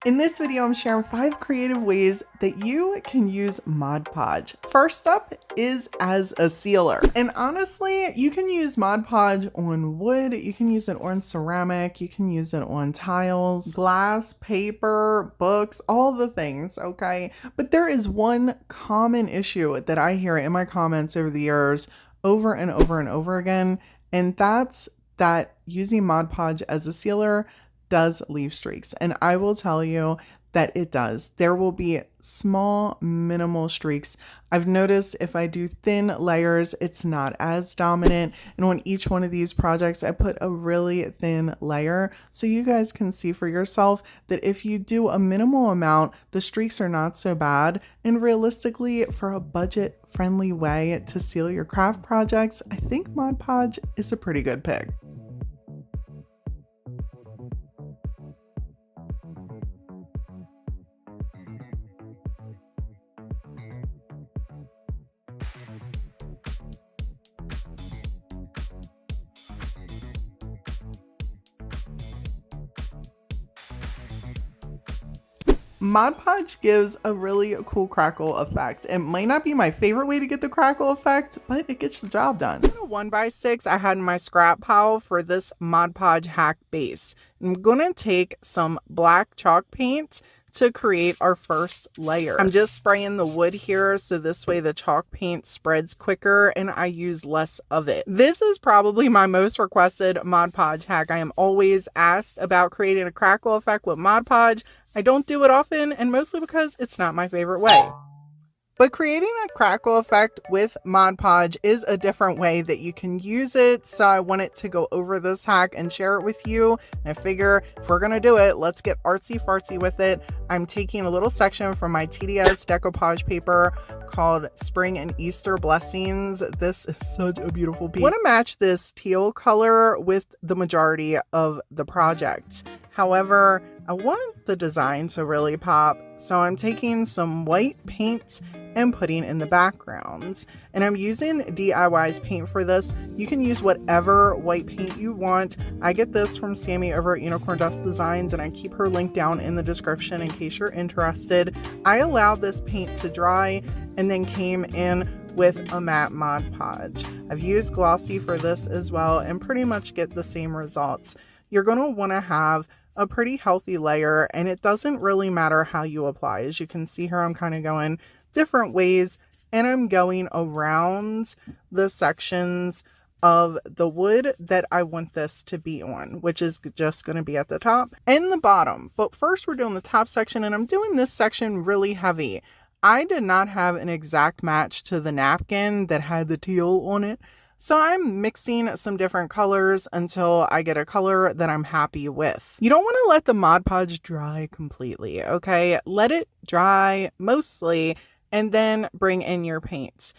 In this video, I'm sharing 5 creative ways that you can use Mod Podge. First up is as a sealer. And honestly, you can use Mod Podge on wood, you can use it on ceramic, you can use it on tiles, glass, paper, books, all the things, okay? But there is one common issue that I hear in my comments over the years over and over and over again, and that's that using Mod Podge as a sealer does leave streaks. And I will tell you that it does. There will be small, minimal streaks. I've noticed if I do thin layers, it's not as dominant. And on each one of these projects, I put a really thin layer so you guys can see for yourself that if you do a minimal amount, the streaks are not so bad. And realistically, for a budget-friendly way to seal your craft projects, I think Mod Podge is a pretty good pick. Mod Podge gives a really cool crackle effect. It might not be my favorite way to get the crackle effect, but it gets the job done. In a 1x6 I had in my scrap pile for this Mod Podge hack base. I'm gonna take some black chalk paint to create our first layer. I'm just spraying the wood here so this way the chalk paint spreads quicker and I use less of it. This is probably my most requested Mod Podge hack. I am always asked about creating a crackle effect with Mod Podge. I don't do it often, and mostly because it's not my favorite way. But creating a crackle effect with Mod Podge is a different way that you can use it. So I wanted to go over this hack and share it with you. And I figure if we're gonna do it, let's get artsy fartsy with it. I'm taking a little section from my TDS Decoupage Paper called Spring and Easter Blessings. This is such a beautiful piece. I want to match this teal color with the majority of the project. However, I want the design to really pop, so I'm taking some white paint and putting in the backgrounds. And I'm using DIY's paint for this. You can use whatever white paint you want. I get this from Sammy over at Unicorn Dust Designs, and I keep her link down in the description in case you're interested. I allowed this paint to dry and then came in with a matte Mod Podge. I've used glossy for this as well and pretty much get the same results. You're going to want to have a pretty healthy layer, and it doesn't really matter how you apply. As you can see here, I'm kind of going different ways, and I'm going around the sections of the wood that I want this to be on, which is just going to be at the top and the bottom. But first we're doing the top section, and I'm doing this section really heavy. I did not have an exact match to the napkin that had the teal on it. So I'm mixing some different colors until I get a color that I'm happy with. You don't want to let the Mod Podge dry completely, okay? Let it dry mostly and then bring in your paints.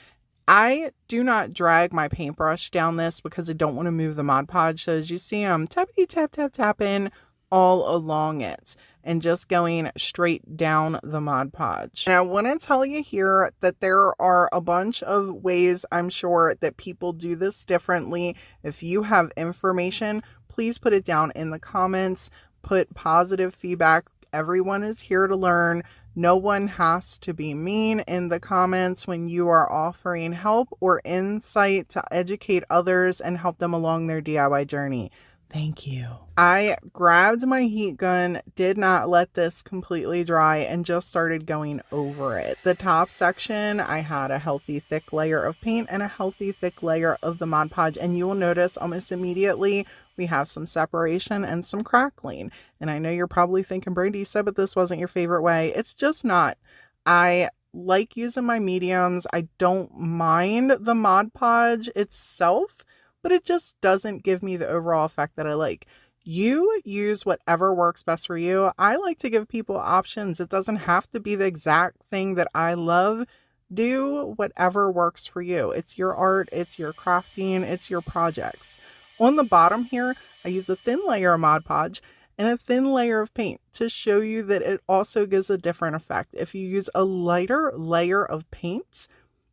I do not drag my paintbrush down this because I don't want to move the Mod Podge. So as you see, I'm tapping all along it and just going straight down the Mod Podge. And I want to tell you here that there are a bunch of ways I'm sure that people do this differently. If you have information, please put it down in the comments. Put positive feedback. Everyone is here to learn. No one has to be mean in the comments when you are offering help or insight to educate others and help them along their DIY journey. Thank you. I grabbed my heat gun, did not let this completely dry, and just started going over it. The top section, I had a healthy thick layer of paint and a healthy thick layer of the Mod Podge, and you will notice almost immediately we have some separation and some crackling. And I know you're probably thinking, Brady, you said but this wasn't your favorite way. It's just not. I like using my mediums. I don't mind the Mod Podge itself, but it just doesn't give me the overall effect that I like. You use whatever works best for you. I like to give people options. It doesn't have to be the exact thing that I love. Do whatever works for you. It's your art, it's your crafting, it's your projects. On the bottom here, I use a thin layer of Mod Podge and a thin layer of paint to show you that it also gives a different effect. If you use a lighter layer of paint,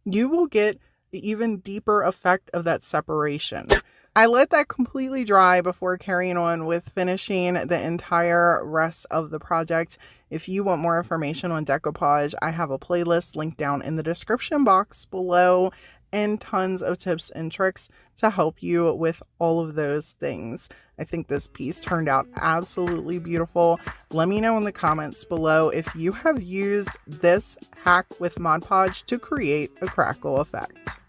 you will get the even deeper effect of that separation. I let that completely dry before carrying on with finishing the entire rest of the project. If you want more information on decoupage, I have a playlist linked down in the description box below and tons of tips and tricks to help you with all of those things. I think this piece turned out absolutely beautiful. Let me know in the comments below if you have used this hack with Mod Podge to create a crackle effect.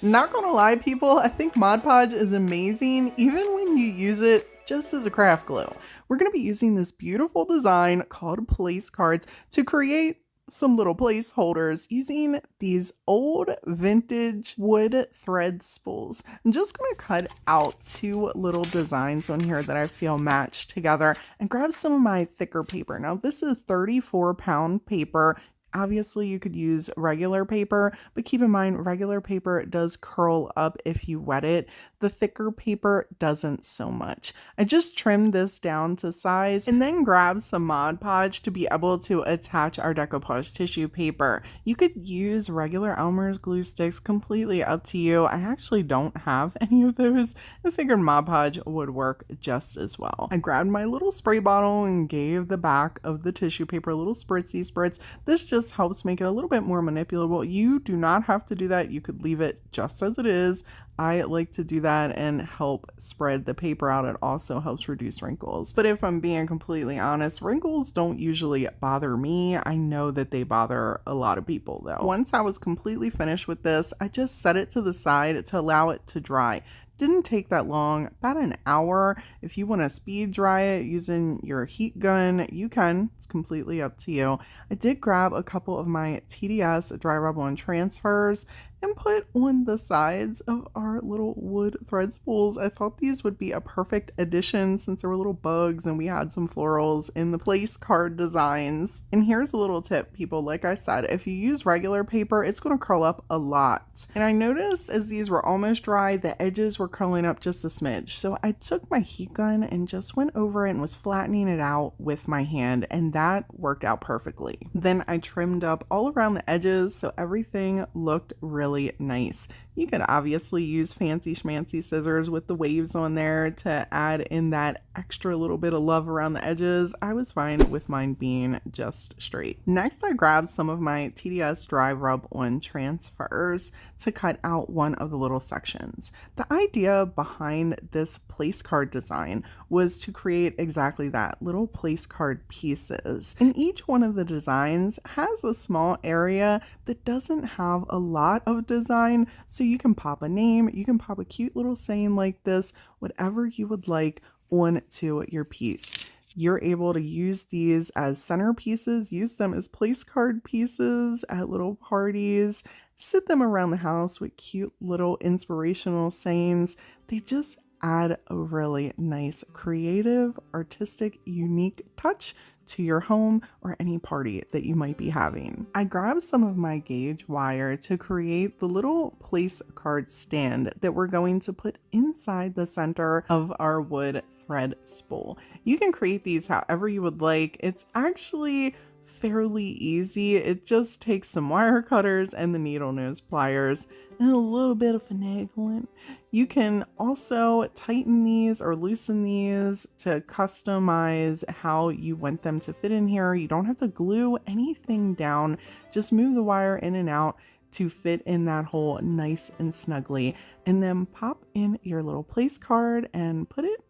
Not gonna lie, people, I think Mod Podge is amazing even when you use it just as a craft glue. We're gonna be using this beautiful design called place cards to create some little placeholders using these old vintage wood thread spools. I'm just gonna cut out two little designs on here that I feel match together and grab some of my thicker paper. Now this is 34-pound paper. Obviously, you could use regular paper, but keep in mind, regular paper does curl up if you wet it. The thicker paper doesn't so much. I just trimmed this down to size and then grabbed some Mod Podge to be able to attach our decoupage tissue paper. You could use regular Elmer's glue sticks, completely up to you. I actually don't have any of those. I figured Mod Podge would work just as well. I grabbed my little spray bottle and gave the back of the tissue paper a little spritzy spritz. This just helps make it a little bit more manipulable. You do not have to do that. You could leave it just as it is. I like to do that and help spread the paper out. It also helps reduce wrinkles. But if I'm being completely honest, wrinkles don't usually bother me. I know that they bother a lot of people though. Once I was completely finished with this, I just set it to the side to allow it to dry. Didn't take that long, about an hour. If you want to speed dry it using your heat gun, you can. It's completely up to you. I did grab a couple of my TDS dry rub on transfers and put on the sides of our little wood thread spools. I thought these would be a perfect addition since there were little bugs and we had some florals in the place card designs. And here's a little tip, people. Like I said, if you use regular paper, it's going to curl up a lot. And I noticed as these were almost dry, the edges were curling up just a smidge. So I took my heat gun and just went over it and was flattening it out with my hand, and that worked out perfectly. Then I trimmed up all around the edges so everything looked really nice. You could obviously use fancy schmancy scissors with the waves on there to add in that extra little bit of love around the edges. I was fine with mine being just straight. Next, I grabbed some of my TDS dry rub on transfers to cut out one of the little sections. The idea behind this place card design was to create exactly that, little place card pieces. And each one of the designs has a small area that doesn't have a lot of design, so you can pop a name, you can pop a cute little saying like this, whatever you would like onto your piece. You're able to use these as centerpieces, use them as place card pieces at little parties, sit them around the house with cute little inspirational sayings. They just add a really nice, creative, artistic, unique touch to your home or any party that you might be having. I grabbed some of my gauge wire to create the little place card stand that we're going to put inside the center of our wood thread spool. You can create these however you would like. It's actually fairly easy. It just takes some wire cutters and the needle nose pliers and a little bit of finagling. You can also tighten these or loosen these to customize how you want them to fit in here. You don't have to glue anything down. Just move the wire in and out to fit in that hole nice and snugly, and then pop in your little place card and put it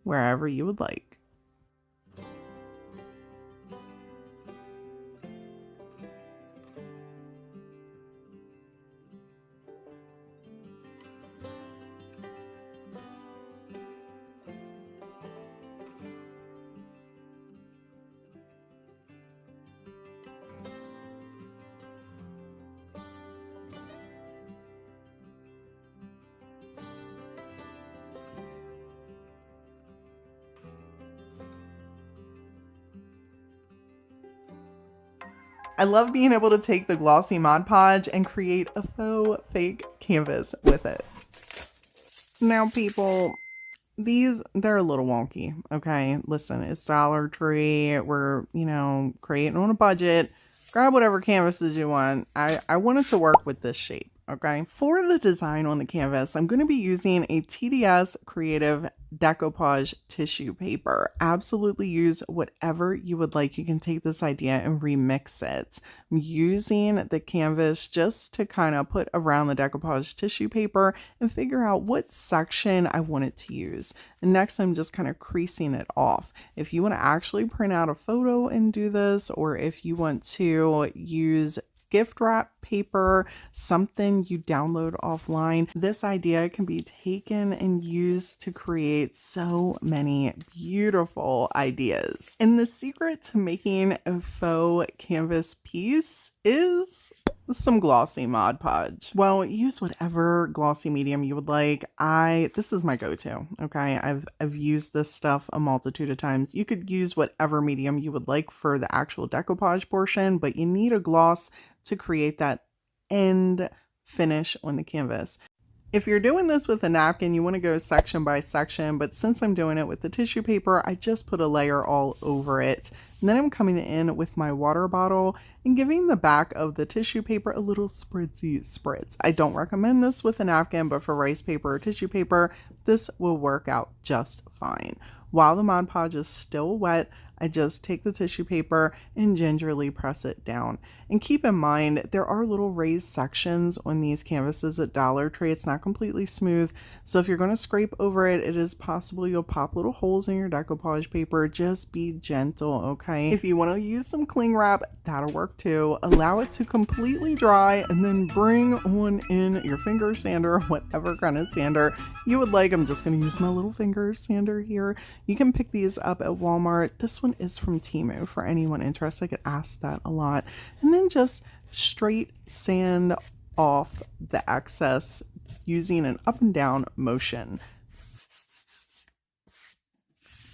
wherever you would like. I love being able to take the glossy Mod Podge and create a faux fake canvas with it. Now people, they're a little wonky. Okay, listen, it's Dollar Tree. We're, creating on a budget. Grab whatever canvases you want. I wanted to work with this shape. Okay, for the design on the canvas, I'm going to be using a TDS Creative Decoupage tissue paper. Absolutely use whatever you would like. You can take this idea and remix it. I'm using the canvas just to kind of put around the decoupage tissue paper and figure out what section I want it to use. And next, I'm just kind of creasing it off. If you want to actually print out a photo and do this, or if you want to use gift wrap paper, something you download offline, this idea can be taken and used to create so many beautiful ideas. And the secret to making a faux canvas piece is some glossy Mod Podge. Well, use whatever glossy medium you would like. This is my go-to. Okay, I've used this stuff a multitude of times. You could use whatever medium you would like for the actual decoupage portion, but you need a gloss to create that end finish on the canvas. If you're doing this with a napkin, you want to go section by section, but since I'm doing it with the tissue paper, I just put a layer all over it. And then I'm coming in with my water bottle and giving the back of the tissue paper a little spritzy spritz. I don't recommend this with a napkin, but for rice paper or tissue paper, this will work out just fine. While the Mod Podge is still wet, I just take the tissue paper and gingerly press it down. And keep in mind, there are little raised sections on these canvases at Dollar Tree. It's not completely smooth. So if you're going to scrape over it, it is possible you'll pop little holes in your decoupage paper. Just be gentle, okay? If you want to use some cling wrap, that'll work too. Allow it to completely dry and then bring on in your finger sander, whatever kind of sander you would like. I'm just going to use my little finger sander here. You can pick these up at Walmart. This one is from Temu for anyone interested. I get asked that a lot. And then just straight sand off the excess using an up and down motion.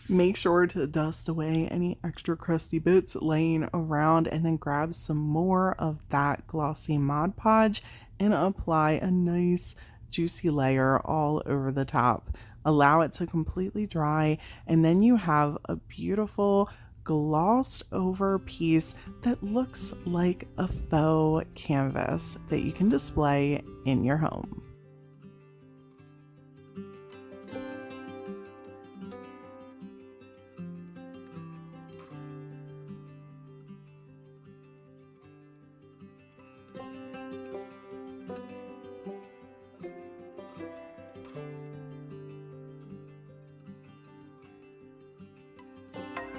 Make sure to dust away any extra crusty bits laying around, and then grab some more of that glossy Mod Podge and apply a nice juicy layer all over the top. Allow it to completely dry, and then you have a beautiful glossed over piece that looks like a faux canvas that you can display in your home.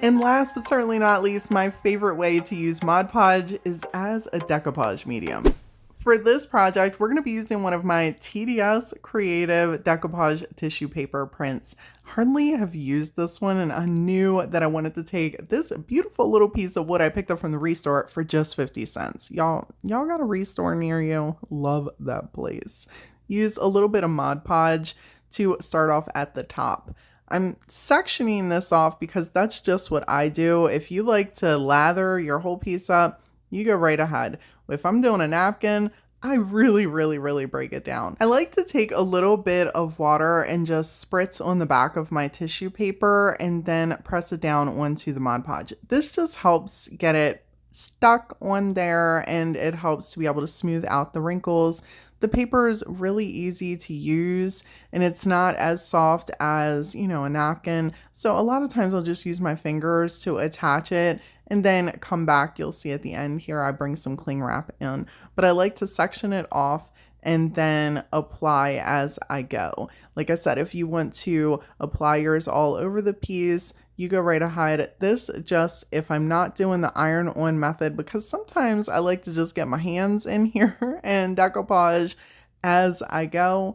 And last but certainly not least, my favorite way to use Mod Podge is as a decoupage medium. For this project, we're going to be using one of my TDS Creative Decoupage tissue paper prints. Hardly have used this one, and I knew that I wanted to take this beautiful little piece of wood I picked up from the Restore for just 50 cents. Y'all got a Restore near you? Love that place. Use a little bit of Mod Podge to start off at the top. I'm sectioning this off because that's just what I do. If you like to lather your whole piece up, you go right ahead. If I'm doing a napkin, I really break it down. I like to take a little bit of water and just spritz on the back of my tissue paper and then press it down onto the Mod Podge. This just helps get it stuck on there, and it helps to be able to smooth out the wrinkles. The paper is really easy to use, and it's not as soft as, a napkin. So a lot of times I'll just use my fingers to attach it and then come back. You'll see at the end here, I bring some cling wrap in, but I like to section it off and then apply as I go. Like I said, if you want to apply yours all over the piece, you go right ahead. This just, if I'm not doing the iron on method, because sometimes I like to just get my hands in here and decoupage as I go,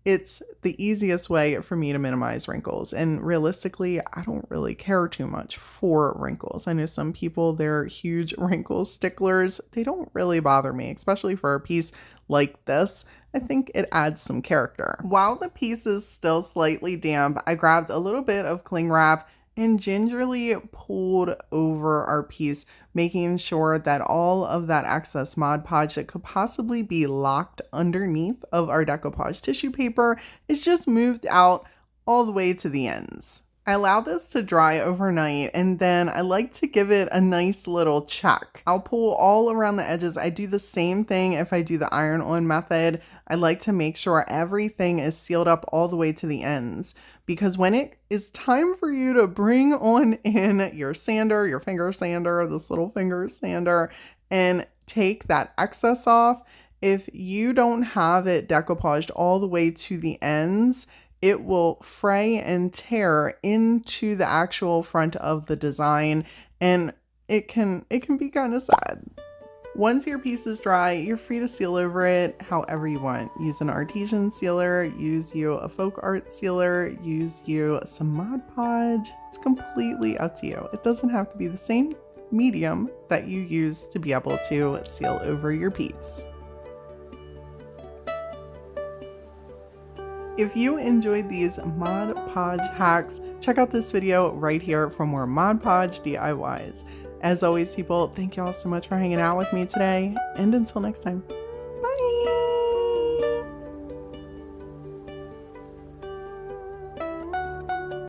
it's the easiest way for me to minimize wrinkles. And realistically, I don't really care too much for wrinkles. I know some people, they're huge wrinkle sticklers. They don't really bother me, especially for a piece like this. I think it adds some character. While the piece is still slightly damp, I grabbed a little bit of cling wrap and gingerly pulled over our piece, making sure that all of that excess Mod Podge that could possibly be locked underneath of our decoupage tissue paper is just moved out all the way to the ends. I allow this to dry overnight, and then I like to give it a nice little check. I'll pull all around the edges. I do the same thing if I do the iron-on method. I like to make sure everything is sealed up all the way to the ends, because when it is time for you to bring on in your sander, your finger sander, this little finger sander, and take that excess off, if you don't have it decoupaged all the way to the ends, it will fray and tear into the actual front of the design, and it can be kind of sad. Once your piece is dry, you're free to seal over it however you want. Use an artesian sealer, use you a folk art sealer, use you some Mod Podge. It's completely up to you. It doesn't have to be the same medium that you use to be able to seal over your piece. If you enjoyed these Mod Podge hacks, check out this video right here for more Mod Podge DIYs. As always, people, thank y'all so much for hanging out with me today, and until next time.